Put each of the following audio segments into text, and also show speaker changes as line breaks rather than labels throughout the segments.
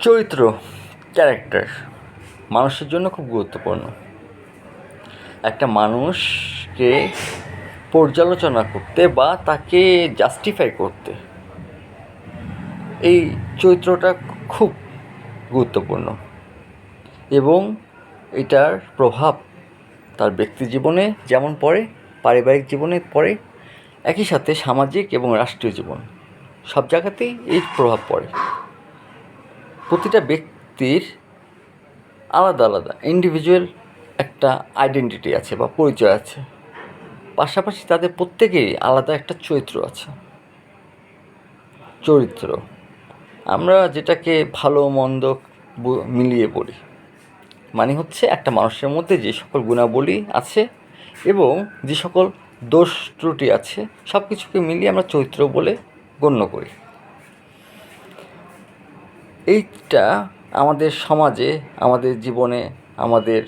চরিত্র, ক্যারেক্টার মানুষের জন্য খুব গুরুত্বপূর্ণ। একটা মানুষকে পর্যালোচনা করতে বা তাকে জাস্টিফাই করতে এই চরিত্রটা খুব গুরুত্বপূর্ণ এবং এটার প্রভাব তার ব্যক্তি জীবনে যেমন পড়ে, পারিবারিক জীবনে পড়ে, একই সাথে সামাজিক এবং রাষ্ট্রীয় জীবন সব জায়গাতেই এই প্রভাব পড়ে। প্রতিটা ব্যক্তির আলাদা আলাদা ইন্ডিভিজুয়াল একটা আইডেন্টিটি আছে বা পরিচয় আছে, পাশাপাশি তাদের প্রত্যেকেরই আলাদা একটা চরিত্র আছে। চরিত্র আমরা যেটাকে ভালো মন্দ মিলিয়ে বলি, মানে হচ্ছে একটা মানুষের মধ্যে যে সকল গুণাবলী আছে এবং যে সকল দোষ ত্রুটি আছে সব কিছুকে মিলিয়ে আমরা চরিত্র বলে গণ্য করি। এইটা আমাদের সমাজে, আমাদের জীবনে, আমাদের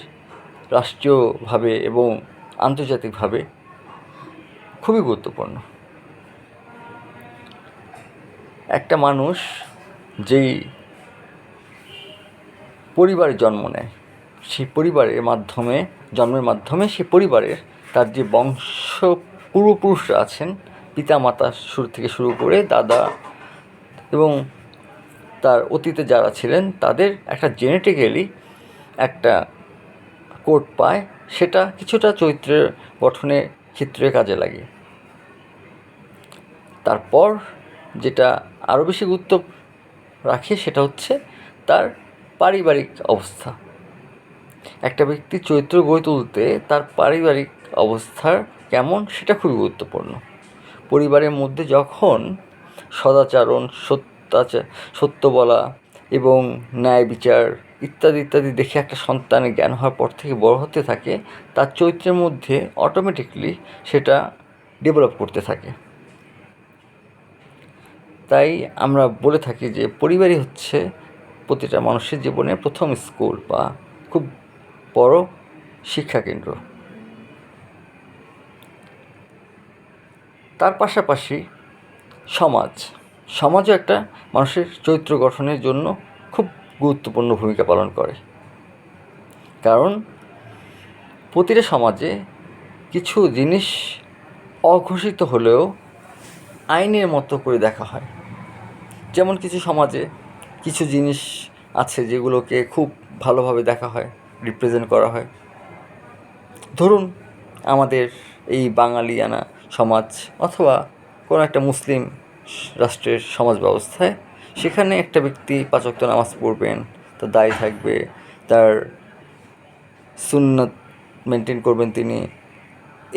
রাষ্ট্রীয়ভাবে এবং আন্তর্জাতিকভাবে খুবই গুরুত্বপূর্ণ। একটা মানুষ যেই পরিবারে জন্ম নেয়, সেই পরিবারের মাধ্যমে জন্মের মাধ্যমে সেই পরিবারের তার যে বংশ পূর্বপুরুষরা আছেন, পিতা মাতা থেকে শুরু করে দাদা এবং তার অতীতে যারা ছিলেন তাদের একটা জেনেটিক্যালি একটা কোড পায়, সেটা কিছুটা চরিত্রের গঠনের ক্ষেত্রে কাজে লাগে। তারপর যেটা আরও বেশি গুরুত্ব রাখে সেটা হচ্ছে তার পারিবারিক অবস্থা। একটা ব্যক্তির চরিত্র গড়ে তুলতে তার পারিবারিক অবস্থার কেমন সেটা খুবই গুরুত্বপূর্ণ। পরিবারের মধ্যে যখন সদাচরণ, সত্য বলা এবং ন্যায় বিচার ইত্যাদি ইত্যাদি দেখে একটা সন্তানের জ্ঞান হওয়ার পর থেকে বড় হতে থাকে, তার চরিত্রের মধ্যে অটোমেটিকলি সেটা ডেভেলপ করতে থাকে। তাই আমরা বলে থাকি যে পরিবারই হচ্ছে প্রতিটা মানুষের জীবনে প্রথম স্কুল বা খুব বড় শিক্ষাকেন্দ্র। তার পাশাপাশি সমাজও একটা মানুষের চরিত্র গঠনের জন্য খুব গুরুত্বপূর্ণ ভূমিকা পালন করে। কারণ প্রতিটা সমাজে কিছু জিনিস অঘোষিত হলেও আইনের মতো করে দেখা হয়। যেমন কিছু সমাজে কিছু জিনিস আছে যেগুলোকে খুব ভালোভাবে দেখা হয়, রিপ্রেজেন্ট করা হয়। ধরুন আমাদের এই বাঙালিয়ানা সমাজ অথবা কোনো একটা মুসলিম রাষ্ট্রের সমাজ ব্যবস্থায়, সেখানে একটা ব্যক্তি 5 ওয়াক্ত নামাজ পড়বেন, তার দাড়ি থাকবে, তার সুন্নত মেনটেন করবেন তিনি।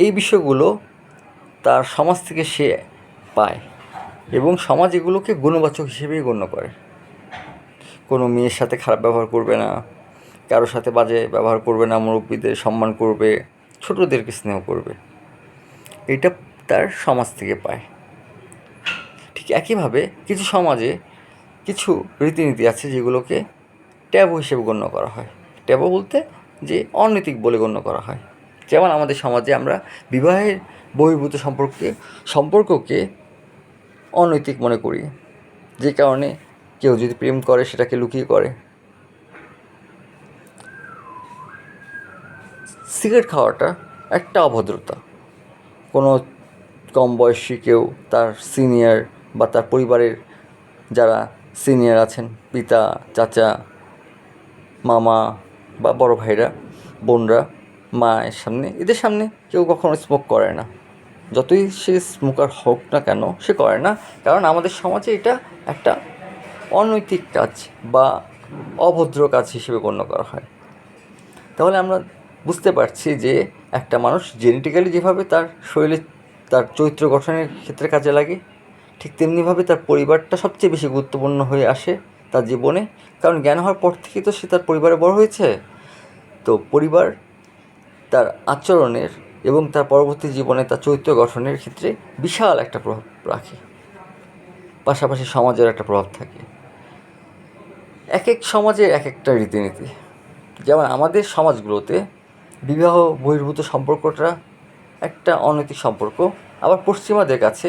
এই বিষয়গুলো তার সমাজ থেকে সে পায় এবং সমাজ এগুলোকে গুণবাচক হিসেবেই গণ্য করে। কোনো মেয়ের সাথে খারাপ ব্যবহার করবে না, কারোর সাথে বাজে ব্যবহার করবে না, মুরব্বীদের সম্মান করবে, ছোটদেরকে স্নেহ করবে। এটা তার সমাজ থেকে পায়। ঠিক একইভাবে কিছু সমাজে কিছু রীতিনীতি আছে যেগুলোকে ট্যাবু হিসেবে গণ্য করা হয়। ট্যাবু বলতে যে অনৈতিক বলে গণ্য করা হয়। যেমন আমাদের সমাজে আমরা বিবাহের বহির্ভূত সম্পর্ককে অনৈতিক মনে করি, যে কারণে কেউ যদি প্রেম করে সেটাকে লুকিয়ে করে। সিগারেট খাওয়াটা একটা অভদ্রতা। কোনো কম বয়সী কেউ তার সিনিয়র বা তার পরিবারের যারা সিনিয়র আছেন, পিতা, চাচা, মামা বা বড় ভাইরা, বোনরা, মায়ের সামনে, এদের সামনে কেউ কখনো স্মোক করে না। যতই সে স্মোকার হোক না কেন, সে করে না, কারণ আমাদের সমাজে এটা একটা অনৈতিক কাজ বা অভদ্র কাজ হিসেবে গণ্য করা হয়। তাহলে আমরা বুঝতে পারছি যে একটা মানুষ জেনেটিক্যালি যেভাবে তার শরীরে তার চরিত্র গঠনের ক্ষেত্রে কাজে লাগে, ঠিক তেমনিভাবে তার পরিবারটা সবচেয়ে বেশি গুরুত্বপূর্ণ হয়ে আসে তার জীবনে। কারণ জ্ঞান হওয়ার পর থেকেই তো সে তার পরিবারে বড় হয়েছে। তো পরিবার তার আচরণের এবং তার পরবর্তী জীবনে তার চরিত্র গঠনের ক্ষেত্রে বিশাল একটা প্রভাব রাখে। পাশাপাশি সমাজের একটা প্রভাব থাকে। এক এক সমাজের এক একটা রীতিনীতি। যেমন আমাদের সমাজগুলোতে বিবাহ বহির্ভূত সম্পর্কটা একটা অনৈতিক সম্পর্ক, আবার পশ্চিমাদের কাছে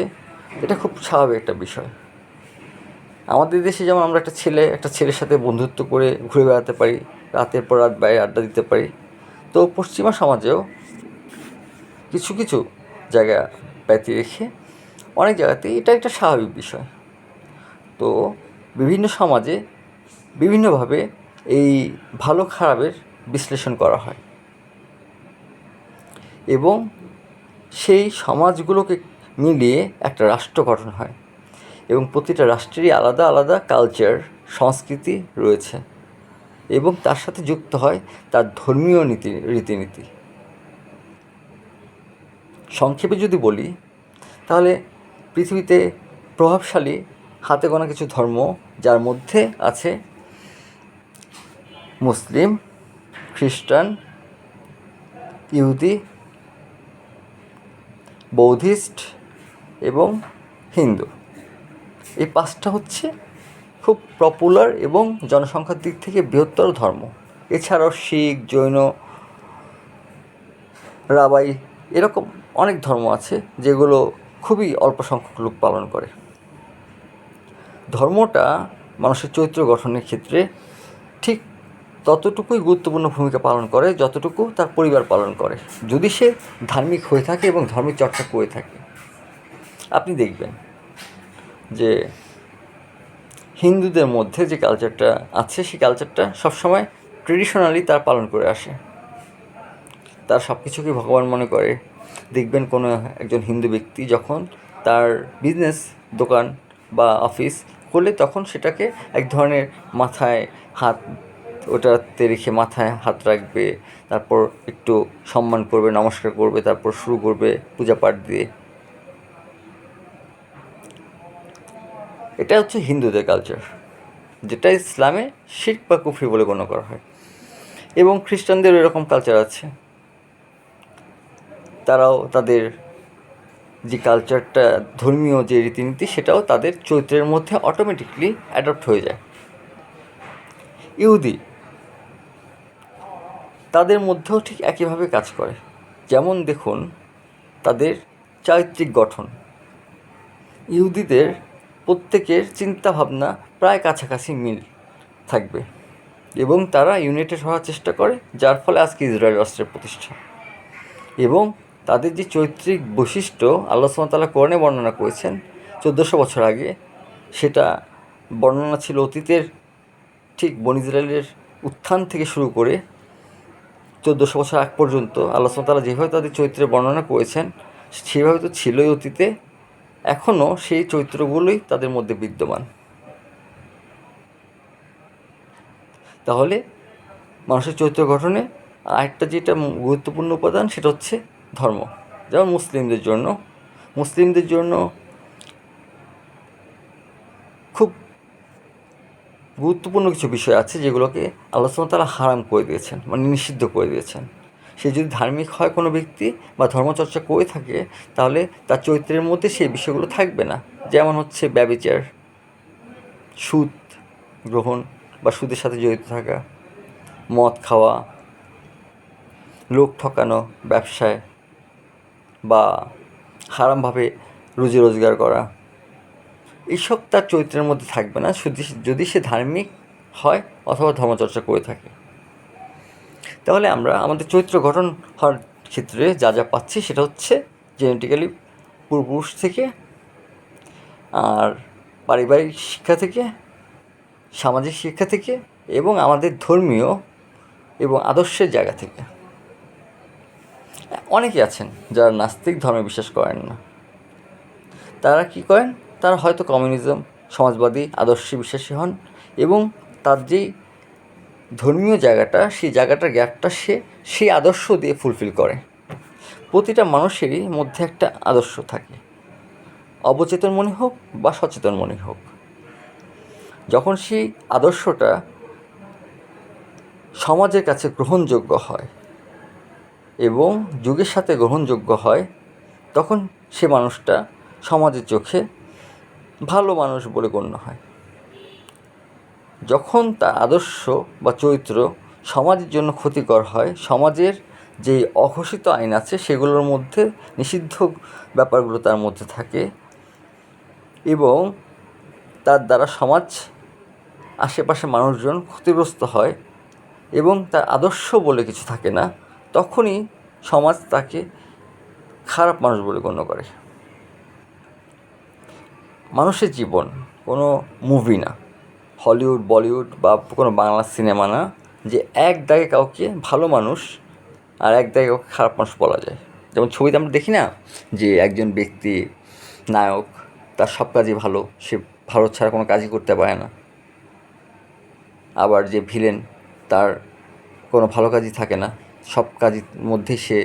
এটা খুব স্বাভাবিক একটা বিষয়। আমাদের দেশে যেমন আমরা একটা ছেলের সাথে বন্ধুত্ব করে ঘুরে বেড়াতে পারি, রাতের পর রাত বাইরে আড্ডা দিতে পারি, তো পশ্চিমা সমাজেও কিছু কিছু জায়গা ব্যতি রেখে অনেক জায়গাতেই এটা একটা স্বাভাবিক বিষয়। তো বিভিন্ন সমাজে বিভিন্নভাবে এই ভালো খারাপের বিশ্লেষণ করা হয় এবং সেই সমাজগুলোকে মিলিয়ে একটা রাষ্ট্র গঠন হয় এবং প্রতিটা রাষ্ট্রেরই আলাদা আলাদা কালচার, সংস্কৃতি রয়েছে এবং তার সাথে যুক্ত হয় তার ধর্মীয় রীতিনীতি। সংক্ষেপে যদি বলি তাহলে পৃথিবীতে প্রভাবশালী হাতে গোনা কিছু ধর্ম, যার মধ্যে আছে মুসলিম, খ্রিস্টান, ইহুদি, বৌদ্ধিস্ট এবং হিন্দু। এই পাঁচটা হচ্ছে খুব পপুলার এবং জনসংখ্যার দিক থেকে বৃহত্তর ধর্ম। এছাড়াও শিখ, জৈন, রাবাই এরকম অনেক ধর্ম আছে যেগুলো খুবই অল্প সংখ্যক লোক পালন করে। ধর্মটা মানুষের চরিত্র গঠনের ক্ষেত্রে ঠিক ততটুকুই গুরুত্বপূর্ণ ভূমিকা পালন করে যতটুকু তার পরিবার পালন করে, যদি সে ধার্মিক হয়ে থাকে এবং ধর্মের চর্চা করে থাকে। আপনি দেখবেন যে হিন্দুদের মধ্যে যে কালচারটা আছে সেই কালচারটা সবসময় ট্রেডিশনালি তার পালন করে আসে। তার সব কিছুকে ভগবান মনে করে। দেখবেন কোনো একজন হিন্দু ব্যক্তি যখন তার বিজনেস, দোকান বা অফিস করলে তখন সেটাকে এক ধরনের মাথায় হাত ওটাতে রেখে মাথায় হাত রাখবে, তারপর একটু সম্মান করবে, নমস্কার করবে, তারপর শুরু করবে পূজা পাঠ দিয়ে। এটা হচ্ছে হিন্দুদের কালচার, যেটা ইসলামে শিরক বা কুফরি বলে গণ্য করা হয়। এবং খ্রিস্টানদেরও এরকম কালচার আছে। তারাও তাদের যে কালচারটা, ধর্মীয় যে রীতিনীতি, সেটাও তাদের চরিত্রের মধ্যে অটোমেটিকলি অ্যাডপ্ট হয়ে যায়। ইহুদি তাদের মধ্যেও ঠিক একইভাবে কাজ করে। যেমন দেখুন তাদের চারিত্রিক গঠন, ইহুদিদের প্রত্যেকের চিন্তাভাবনা প্রায় কাছাকাছি মিল থাকবে এবং তারা ইউনাইটেড হওয়ার চেষ্টা করে, যার ফলে আজকে ইসরায়েল রাষ্ট্রের প্রতিষ্ঠা। এবং তাদের যে চরিত্রিক বৈশিষ্ট্য আল্লাহ সুবহানাহু ওয়া তাআলা কোরআনে বর্ণনা করেছেন 1400 বছর আগে, সেটা বর্ণনা ছিল অতীতের ঠিক বনী ইসরায়েলের উত্থান থেকে শুরু করে 1400 বছর আগ পর্যন্ত আল্লাহ সুবহানাহু ওয়া তাআলা যেভাবে তাদের চরিত্রের বর্ণনা করেছেন সেভাবে তো ছিলই অতীতে, এখনও সেই চরিত্রগুলোই তাদের মধ্যে বিদ্যমান। তাহলে মানুষের চরিত্র গঠনে আরেকটা যেটা গুরুত্বপূর্ণ উপাদান সেটা হচ্ছে ধর্ম। যেমন মুসলিমদের জন্য খুব গুরুত্বপূর্ণ কিছু বিষয় আছে যেগুলোকে আল্লাহ সুবহানাহু ওয়া তাআলা হারাম করে দিয়েছেন, মানে নিষিদ্ধ করে দিয়েছেন। সে যদি ধার্মিক হয় কোনো ব্যক্তি বা ধর্মচর্চা করে থাকে তাহলে তার চরিত্রের মধ্যে সেই বিষয়গুলো থাকবে না। যেমন হচ্ছে ব্যভিচার, সুদ গ্রহণ বা সুদের সাথে জড়িত থাকা, মদ খাওয়া, লোক ঠকানো ব্যবসায় বা হারামভাবে রুজি রোজগার করা, এইসব তার চরিত্রের মধ্যে থাকবে না যদি সে ধার্মিক হয় অথবা ধর্মচর্চা করে থাকে। তাহলে আমরা আমাদের চরিত্র গঠন হওয়ার ক্ষেত্রে যা যা পাচ্ছি সেটা হচ্ছে জেনেটিক্যালি পূর্বপুরুষ থেকে, আর পারিবারিক শিক্ষা থেকে, সামাজিক শিক্ষা থেকে এবং আমাদের ধর্মীয় এবং আদর্শের জায়গা থেকে। অনেকে আছেন যারা নাস্তিক, ধর্মে বিশ্বাস করেন না। তারা কী করেন? তারা হয়তো কমিউনিজম, সমাজবাদী আদর্শে বিশ্বাসী হন এবং তার যেই ধর্মীয় জায়গাটা, সেই জায়গাটার গ্যাপটা সেই আদর্শ দিয়ে ফুলফিল করে। প্রতিটা মানুষেরই মধ্যে একটা আদর্শ থাকে, অবচেতন মনে হোক বা সচেতন মনে হোক। যখন সেই আদর্শটা সমাজের কাছে গ্রহণযোগ্য হয় এবং যুগের সাথে গ্রহণযোগ্য হয়, তখন সে মানুষটা সমাজের চোখে ভালো মানুষ বলে গণ্য হয়। যখন তার আদর্শ বা চরিত্র সমাজের জন্য ক্ষতিকর হয়, সমাজের যেই অঘোষিত আইন আছে সেগুলোর মধ্যে নিষিদ্ধ ব্যাপারগুলো তার মধ্যে থাকে এবং তার দ্বারা সমাজ, আশেপাশে মানুষজন ক্ষতিগ্রস্ত হয় এবং তার আদর্শ বলে কিছু থাকে না, তখনই সমাজ তাকে খারাপ মানুষ বলে গণ্য করে। মানুষের জীবন কোনো মুভি না, হলিউড, বলিউড বা কোনো বাংলা সিনেমা না, যে এক দাগে কাউকে ভালো মানুষ আর এক দাগে কাউকে খারাপ মানুষ বলা যায়। যেমন ছবিতে আমরা দেখি না যে একজন ব্যক্তি নায়ক, তার সব কাজই ভালো, সে ভালো ছাড়া কোনো কাজই করতে পারে না। আবার যে ভিলেন, তার কোনো ভালো কাজই থাকে না, সব কাজের মধ্যেই সে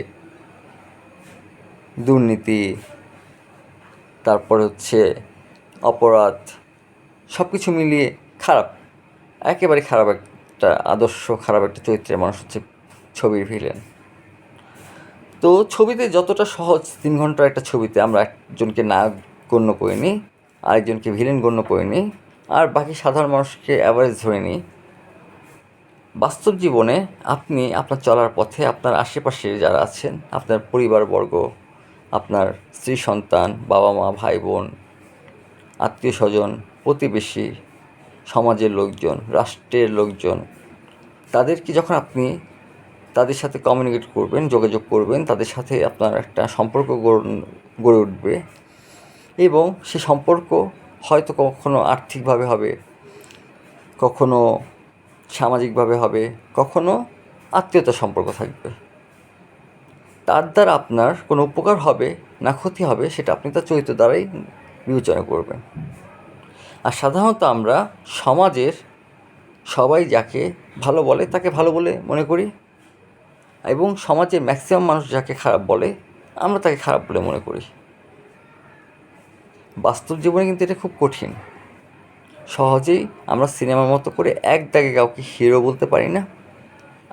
দুর্নীতি, তারপরে অপরাধ, সব কিছু মিলিয়ে খারাপ, একেবারে খারাপ একটা আদর্শ, খারাপ একটা চরিত্রের মানুষ হচ্ছে ছবির ভিলেন। তো ছবিতে যতটা সহজ, 3 ঘন্টার একটা ছবিতে আমরা একজনকে নায়ক গণ্য করে নিই, আরেকজনকে ভিলেন গণ্য করে নিই, আর বাকি সাধারণ মানুষকে অ্যাভারেজ ধরে নিই। বাস্তব জীবনে আপনি আপনার চলার পথে আপনার আশেপাশে যারা আছেন, আপনার পরিবারবর্গ, আপনার স্ত্রী সন্তান, বাবা মা, ভাই বোন, আত্মীয় স্বজন, প্রতিবেশী, সমাজের লোকজন, রাষ্ট্রের লোকজন, তাদেরকে যখন আপনি তাদের সাথে কমিউনিকেট করবেন, যোগাযোগ করবেন, তাদের সাথে আপনার একটা সম্পর্ক গড়ে উঠবে এবং সে সম্পর্ক হয়তো কখনো আর্থিকভাবে হবে, কখনো সামাজিকভাবে হবে, কখনো আত্মীয়তার সম্পর্ক থাকবে। তার দ্বারা আপনার কোনো উপকার হবে না ক্ষতি হবে, সেটা আপনি তার চরিত্র দ্বারাই বিবেচনা করবেন। আর সাধারণত আমরা সমাজের সবাই যাকে ভালো বলে তাকে ভালো বলে মনে করি, এবং সমাজের ম্যাক্সিমাম মানুষ যাকে খারাপ বলে আমরা তাকে খারাপ বলে মনে করি। বাস্তব জীবনে কিন্তু এটা খুব কঠিন। সহজেই আমরা সিনেমার মতো করে এক দাগে কাউকে হিরো বলতে পারি না,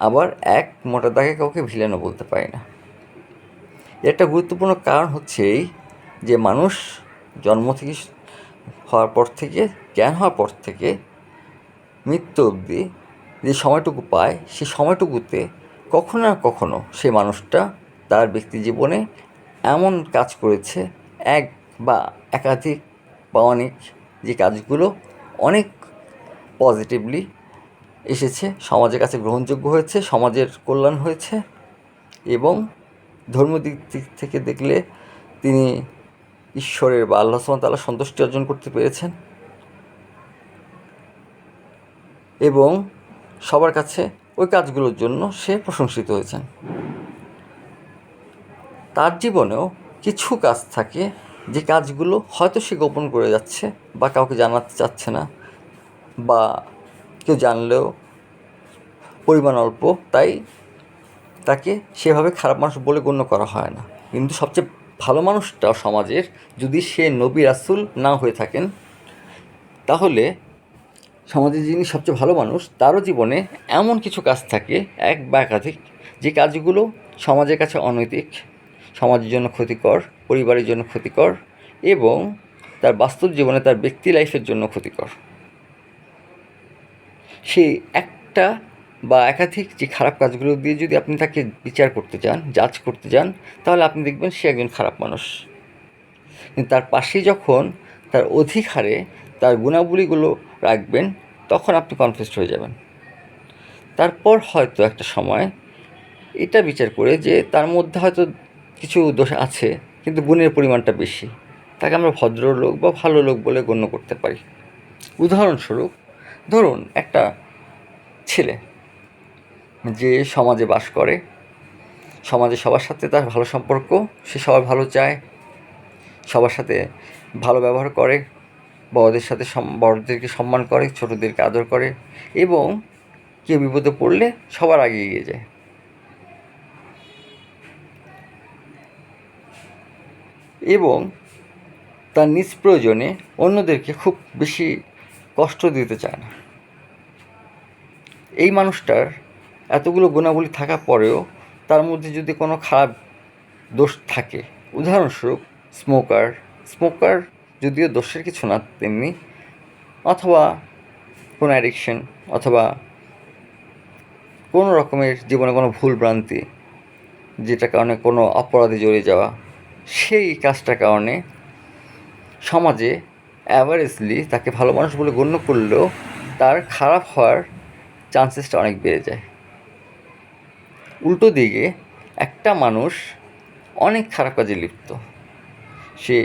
আবার এক মোটা দাগে কাউকে ভিলেনও বলতে পারি না। একটা গুরুত্বপূর্ণ কারণ হচ্ছে এই যে মানুষ জন্ম থেকে হওয়ার পর থেকে, জ্ঞান হওয়ার পর থেকে মৃত্যু অবধি যে সময়টুকু পায়, সেই সময়টুকুতে কখনো না কখনো সেই মানুষটা তার ব্যক্তি জীবনে এমন কাজ করেছে, এক বা একাধিক বা অনেক, যে কাজগুলো অনেক পজিটিভলি এসেছে, সমাজের কাছে গ্রহণযোগ্য হয়েছে, সমাজের কল্যাণ হয়েছে, এবং ধর্মীয় দিক থেকে দেখলে তিনি ঈশ্বরের বা আল্লাহ সুবহানাহু ওয়া তাআলার সন্তুষ্টি অর্জন করতে পেরেছেন এবং সবার কাছে ওই কাজগুলোর জন্য সে প্রশংসিত হয়েছেন। তার জীবনেও কিছু কাজ থাকে যে কাজগুলো হয়তো সে গোপন করে যাচ্ছে বা কাউকে জানাতে চাচ্ছে না, বা কেউ জানলেও পরিমাণ অল্প, তাই তাকে সেভাবে খারাপ মানুষ বলে গণ্য করা হয় না। কিন্তু সবচেয়ে ভালো মানুষটা সমাজের, যদি সে নবী রাসূল না হয়ে থাকেন, তাহলে সমাজের যিনি সবচেয়ে ভালো মানুষ, তারও জীবনে এমন কিছু কাজ থাকে, এক বা একাধিক, যে কাজগুলো সমাজের কাছে অনৈতিক, সমাজের জন্য ক্ষতিকর, পরিবারের জন্য ক্ষতিকর, এবং তার বাস্তব জীবনে তার ব্যক্তি লাইফের জন্য ক্ষতিকর। সেই একটা বা একাধিক যে খারাপ কাজগুলো দিয়ে যদি আপনি তাকে বিচার করতে চান, জাজ করতে চান, তাহলে আপনি দেখবেন সে একজন খারাপ মানুষ। কিন্তু তার পাশেই যখন তার অধিক হারে তার গুণাবলীগুলো রাখবেন, তখন আপনি কনফিউজড হয়ে যাবেন। তারপর হয়তো একটা সময় এটা বিচার করে যে তার মধ্যে হয়তো কিছু দোষ আছে, কিন্তু গুণের পরিমাণটা বেশি, তাকে আমরা ভদ্রলোক বা ভালো লোক বলে গণ্য করতে পারি। উদাহরণস্বরূপ ধরুন একটা ছেলে যে সমাজে বাস করে, সমাজে সবার সাথে তার ভালো সম্পর্ক, সে সবার ভালো চায়, সবার সাথে ভালো ব্যবহার করে, বড়দেরকে সম্মান করে, ছোটোদেরকে আদর করে, এবং কেউ বিপদে পড়লে সবার আগে এগিয়ে যায়। এবং তার নিজ প্রয়োজনে অন্যদেরকে খুব বেশি কষ্ট দিতে চায় না। এই মানুষটার এতগুলো গুণাবলী থাকার পরেও তার মধ্যে যদি কোনো খারাপ দোষ থাকে, উদাহরণস্বরূপ স্মোকার যদিও দোষের কিছু না তেমনি, অথবা কোনো অ্যাডিকশন, অথবা কোনো রকমের জীবনে কোনো ভুলভ্রান্তি, যেটার কারণে কোনো অপরাধে জড়িয়ে যাওয়া, সেই কাজটার কারণে সমাজে অ্যাভারেজলি তাকে ভালো মানুষ বলে গণ্য করলেও তার খারাপ হওয়ার চান্সেসটা অনেক বেড়ে যায়। উল্টো দিকে একটা মানুষ অনেক খারাপ কাজে লিপ্ত, সে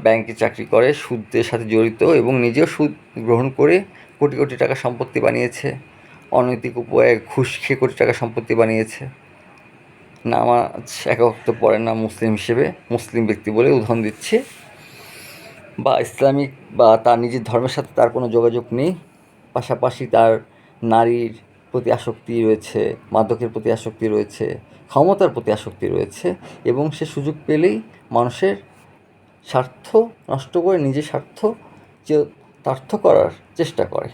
ব্যাংকে চাকরি করে, সুদের সাথে জড়িত এবং নিজেও সুদ গ্রহণ করে কোটি কোটি টাকা সম্পত্তি বানিয়েছে, অনৈতিক উপায়ে ঘুষ খেয়ে কোটি টাকা সম্পত্তি বানিয়েছে, নামাজ এক ওয়াক্ত পড়ে না মুসলিম হিসেবে, মুসলিম ব্যক্তি বলে উদাহরণ দিচ্ছে, বা ইসলামিক বা তার নিজের ধর্মের সাথে তার কোনো যোগাযোগ নেই, পাশাপাশি তার নারীর প্রতি আসক্তি রয়েছে, মাদকের প্রতি আসক্তি রয়েছে, ক্ষমতার প্রতি আসক্তি রয়েছে, এবং সে সুযোগ পেলেই মানুষের স্বার্থ নষ্ট করে নিজের স্বার্থ চরিতার্থ করার চেষ্টা করে।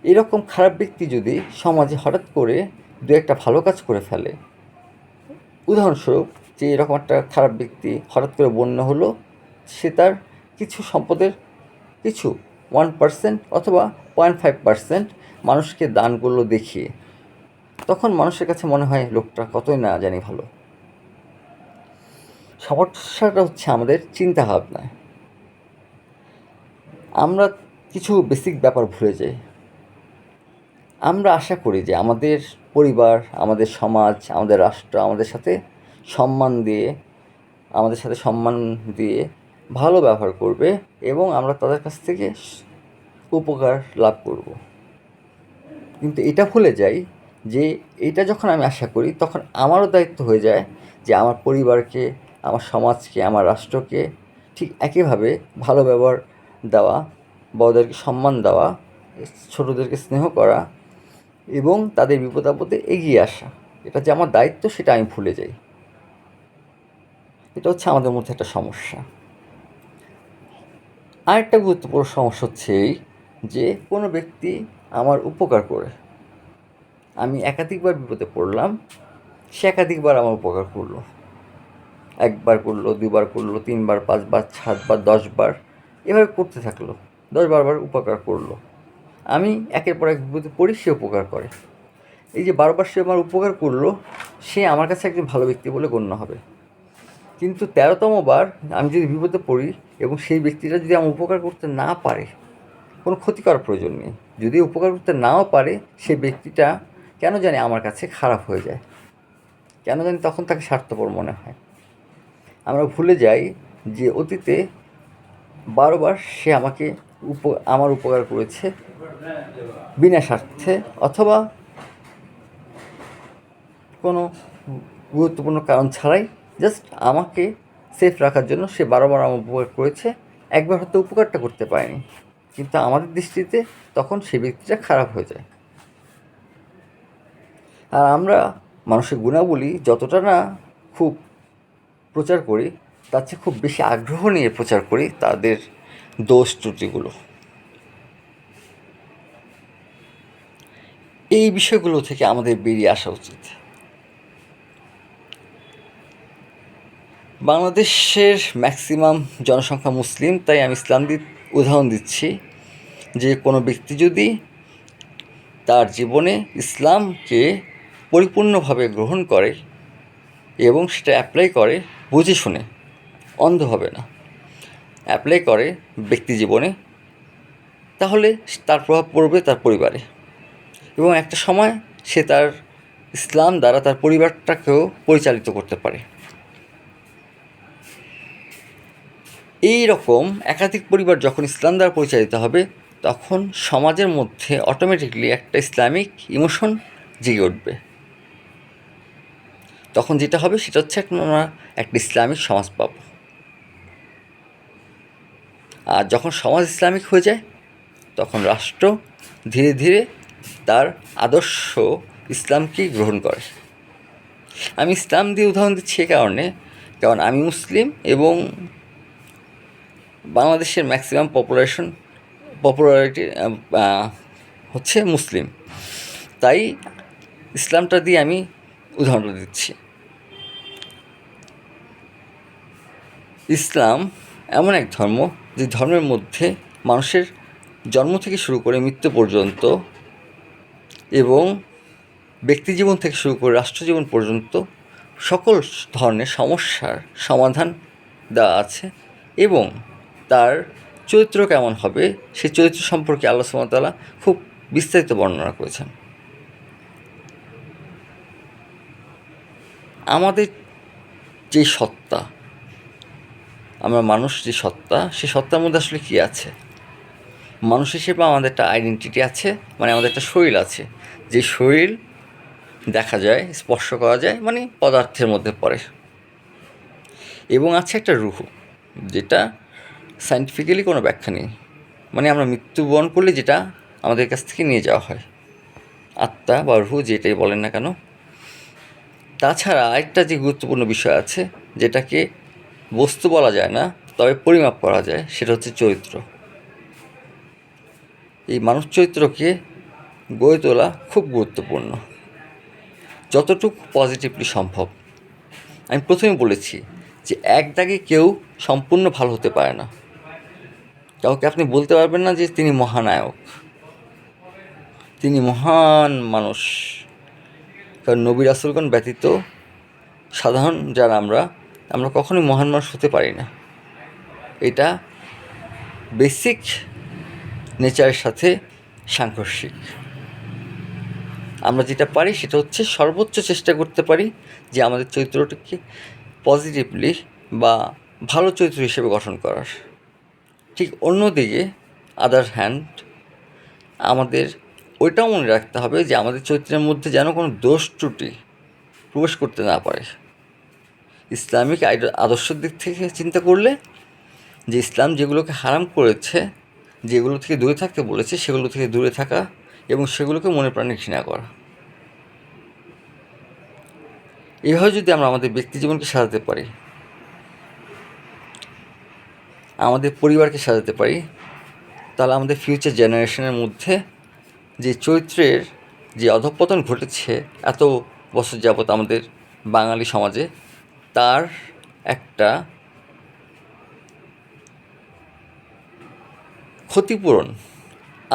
এরকম খারাপ ব্যক্তি যদি সমাজে হঠাৎ করে দু একটা ভালো কাজ করে ফেলে, উদাহরণস্বরূপ যে এরকম একটা খারাপ ব্যক্তি হঠাৎ করে বন্যা হলো, সে তার কিছু সম্পদের কিছু 1% অথবা 0.5% মানুষকে দান করলো দেখিয়ে, তখন মানুষের কাছে মনে হয় লোকটা কতই না জানি ভালো। সমস্যাটা হচ্ছে আমাদের চিন্তাভাবনায়। আমরা কিছু বেসিক ব্যাপার ভুলে যাই। আমরা আশা করি যে আমাদের পরিবার, আমাদের সমাজ, আমাদের রাষ্ট্র আমাদের সাথে সম্মান দিয়ে ভালো ব্যবহার করবে এবং আমরা তাদের কাছ থেকে উপকার লাভ করব। কিন্তু এটা ভুলে যাই যে এটা যখন আমি আশা করি, তখন আমারও দায়িত্ব হয়ে যায় যে আমার পরিবারকে, আমার সমাজকে, আমার রাষ্ট্রকে ঠিক একইভাবে ভালো ব্যবহার দেওয়া, বড়দেরকে সম্মান দেওয়া, ছোটোদেরকে স্নেহ করা এবং তাদের বিপদ আপদে এগিয়ে আসা। এটা যে আমার দায়িত্ব, সেটা আমি ভুলে যাই। এটা হচ্ছে আমাদের মধ্যে একটা সমস্যা। আরেকটা গুরুত্বপূর্ণ সমস্যা হচ্ছে এই যে কোনো ব্যক্তি আমার উপকার করে, আমি একাধিকবার বিপদে পড়লাম, সে একাধিকবার আমার উপকার করলো, 1বার করলো, 2বার করলো, 3বার, 5বার, 7বার, 10বার, এভাবে করতে থাকলো, 10-12বার উপকার করলো। আমি একের পর এক বিপদে পড়ি, সে উপকার করে। এই যে 12বার সে আমার উপকার করলো, সে আমার কাছে একজন ভালো ব্যক্তি বলে গণ্য হবে। কিন্তু 13তম বার আমি যদি বিপদে পড়ি এবং সেই ব্যক্তিটা যদি আমার উপকার করতে না পারে, কোনো ক্ষতি করার প্রয়োজন নেই, যদি উপকার করতে নাও পারে, সেই ব্যক্তিটা কেন জানি আমার কাছে খারাপ হয়ে যায়, কেন জানি তখন তাকে স্বার্থপর মনে হয়। আমরা ভুলে যাই যে অতীতে 12বার সে আমার উপকার করেছে বিনা স্বার্থে, অথবা কোনো গুরুত্বপূর্ণ কারণ ছাড়াই, জাস্ট আমাকে সেফ রাখার জন্য সে 12বার আমার উপকার করেছে। একবার হয়তো উপকারটা করতে পারেনি, কিন্তু আমাদের দৃষ্টিতে তখন সে ব্যক্তিটা খারাপ হয়ে যায়। আর আমরা মানুষের গুণাবলী যতটা না খুব প্রচার করি, তার চেয়ে খুব বেশি আগ্রহ নিয়ে প্রচার করি তাদের দোষ ত্রুটিগুলো। এই বিষয়গুলো থেকে আমাদের বেরিয়ে আসা উচিত। বাংলাদেশের ম্যাক্সিমাম জনসংখ্যা মুসলিম, তাই আমি উদাহরণ দিচ্ছি যে কোনো ব্যক্তি যদি তার জীবনে ইসলামকে পরিপূর্ণভাবে গ্রহণ করে এবং সেটা অ্যাপ্লাই করে বুঝে শুনে, অন্ধভাবে না, অ্যাপ্লাই করে ব্যক্তি জীবনে, তাহলে তার প্রভাব পড়বে তার পরিবারে, এবং একটা সময় সে তার ইসলাম দ্বারা তার পরিবারটাকেও পরিচালিত করতে পারে। এই রকম একাধিক পরিবার যখন ইসলাম দ্বারা পরিচালিত হবে, তখন সমাজের মধ্যে অটোমেটিকলি একটা ইসলামিক ইমোশন জেগে উঠবে। তখন যেটা হবে সেটা হচ্ছে আমরা একটা ইসলামিক সমাজ পাব। আর যখন সমাজ ইসলামিক হয়ে যায়, তখন রাষ্ট্র ধীরে ধীরে তার আদর্শ ইসলামকেই গ্রহণ করে। আমি ইসলাম দিয়ে উদাহরণ দিচ্ছি কারণ আমি মুসলিম এবং বাংলাদেশের ম্যাক্সিমাম পপুলারিটি হচ্ছে মুসলিম, তাই ইসলামটা দিয়ে আমি উদাহরণ দিচ্ছি। ইসলাম এমন এক ধর্ম যে ধর্মের মধ্যে মানুষের জন্ম থেকে শুরু করে মৃত্যু পর্যন্ত এবং ব্যক্তিজীবন থেকে শুরু করে রাষ্ট্রজীবন পর্যন্ত সকল ধরনের সমস্যার সমাধান দেওয়া আছে, এবং তার চরিত্র কেমন হবে সেই চরিত্র সম্পর্কে আল্লাহ সুবহানাহু ওয়া তাআলা খুব বিস্তারিত বর্ণনা করেছেন। আমাদের যে সত্তা, আমরা মানুষ যে সত্তা, সেই সত্তার মধ্যে আসলে কী আছে? মানুষ হিসেবে আমাদের একটা আইডেন্টিটি আছে, মানে আমাদের একটা শরীর আছে, যে শরীর দেখা যায়, স্পর্শ করা যায়, মানে পদার্থের মধ্যে পড়ে। এবং আছে একটা রুহ, যেটা সায়েন্টিফিক্যালি কোনো ব্যাখ্যা নেই, মানে আমরা মৃত্যুবরণ করলে যেটা আমাদের কাছ থেকে নিয়ে যাওয়া হয়, আত্মা বা রুহ যেটাই বলেন না কেন। তাছাড়া আরেকটা যে গুরুত্বপূর্ণ বিষয় আছে, যেটাকে বস্তু বলা যায় না, তবে পরিমাপ করা যায়, সেটা হচ্ছে চরিত্র। এই মানুষ চরিত্রকে গড়ে তোলা খুব গুরুত্বপূর্ণ, যতটুকু পজিটিভলি সম্ভব। আমি প্রথমে বলেছি যে এক দাগে কেউ সম্পূর্ণ ভালো হতে পারে না। কাউকে আপনি বলতে পারবেন না যে তিনি মহানায়ক, তিনি মহান মানুষ, কারণ নবী রাসূলগণ ব্যতীত সাধারণ যারা আমরা কখনোই মহান মানুষ হতে পারি না। এটা বেসিক নেচারের সাথে সাংঘর্ষিক। আমরা যেটা পারি সেটা হচ্ছে সর্বোচ্চ চেষ্টা করতে পারি যে আমাদের চরিত্রটাকে পজিটিভলি বা ভালো চরিত্র হিসেবে গঠন করার। ঠিক অন্যদিকে আদার হ্যান্ড আমাদের ওইটাও মনে রাখতে হবে যে আমাদের চরিত্রের মধ্যে যেন কোনো দোষ ত্রুটি প্রবেশ করতে না পারে। ইসলামিক আদর্শের দিক থেকে চিন্তা করলে, যে ইসলাম যেগুলোকে হারাম করেছে, যেগুলো থেকে দূরে থাকতে বলেছে, সেগুলো থেকে দূরে থাকা এবং সেগুলোকে মনে প্রাণে ঘৃণা করা। এভাবে যদি আমরা আমাদের ব্যক্তি জীবনকে সাজাতে পারি, আমাদের পরিবারকে সাজাতে পারি, তাহলে আমাদের ফিউচার জেনারেশনের মধ্যে যে চরিত্রের যে অধঃপতন ঘটেছে এত বছর যাবৎ আমাদের বাঙালি সমাজে, তার একটা ক্ষতিপূরণ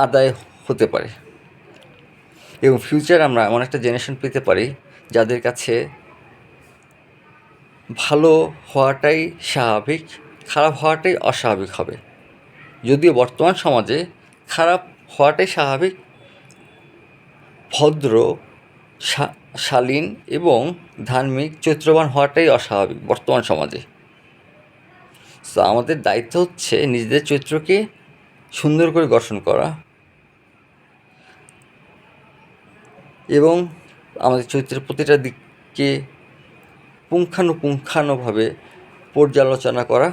আদায় হতে পারে। এবং ফিউচার আমরা এমন একটা জেনারেশন পেতে পারি যাদের কাছে ভালো হওয়াটাই স্বাভাবিক, খারাপ হওয়াটাই অস্বাভাবিক হবে। যদিও বর্তমান সমাজে খারাপ হওয়াটাই স্বাভাবিক, ভদ্র, শালীন এবং ধার্মিক, চরিত্রবান হওয়াটাই অস্বাভাবিক বর্তমান সমাজে। তো আমাদের দায়িত্ব হচ্ছে নিজেদের চরিত্রকে সুন্দর করে গঠন করা এবং আমাদের চরিত্রের প্রতিটা দিককে পুঙ্খানুপুঙ্খানুভাবে পর্যালোচনা করা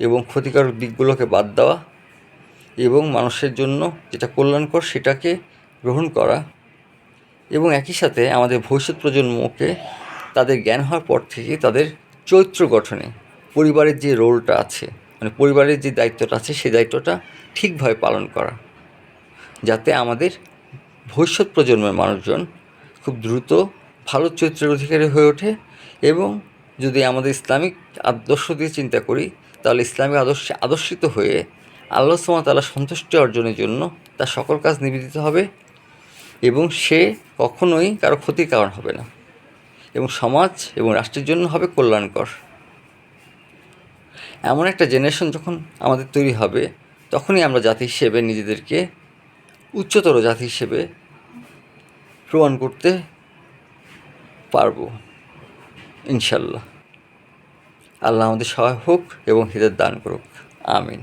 এবং ক্ষতিকারক দিকগুলোকে বাদ দেওয়া এবং মানুষের জন্য যেটা কল্যাণকর সেটাকে গ্রহণ করা। এবং একই সাথে আমাদের ভবিষ্যৎ প্রজন্মকে তাদের জ্ঞান হওয়ার পর থেকে তাদের চরিত্র গঠনে পরিবারের যে রোলটা আছে, মানে পরিবারের যে দায়িত্বটা আছে, সেই দায়িত্বটা ঠিকভাবে পালন করা, যাতে আমাদের ভবিষ্যৎ প্রজন্মের মানুষজন খুব দ্রুত ভালো চরিত্রের অধিকারী হয়ে ওঠে। এবং যদি আমাদের ইসলামিক আদর্শ দিয়ে চিন্তা করি, তাহলে ইসলামিক আদর্শে আদর্শিত হয়ে আল্লাহ সুবহানাহু ওয়া তাআলার সন্তুষ্টি অর্জনের জন্য তার সকল কাজ নিবেদিত হবে এবং সে কখনোই কারো ক্ষতির কারণ হবে না এবং সমাজ এবং রাষ্ট্রের জন্য হবে কল্যাণকর। এমন একটা জেনারেশন যখন আমাদের তৈরি হবে, তখনই আমরা জাতি হিসেবে নিজেদেরকে উচ্চতর জাতি হিসেবে প্রমাণ করতে পারব ইনশাল্লাহ। আল্লাহ আমাদের সহায় হোক এবং হিদায়াত দান করুক। আমিন।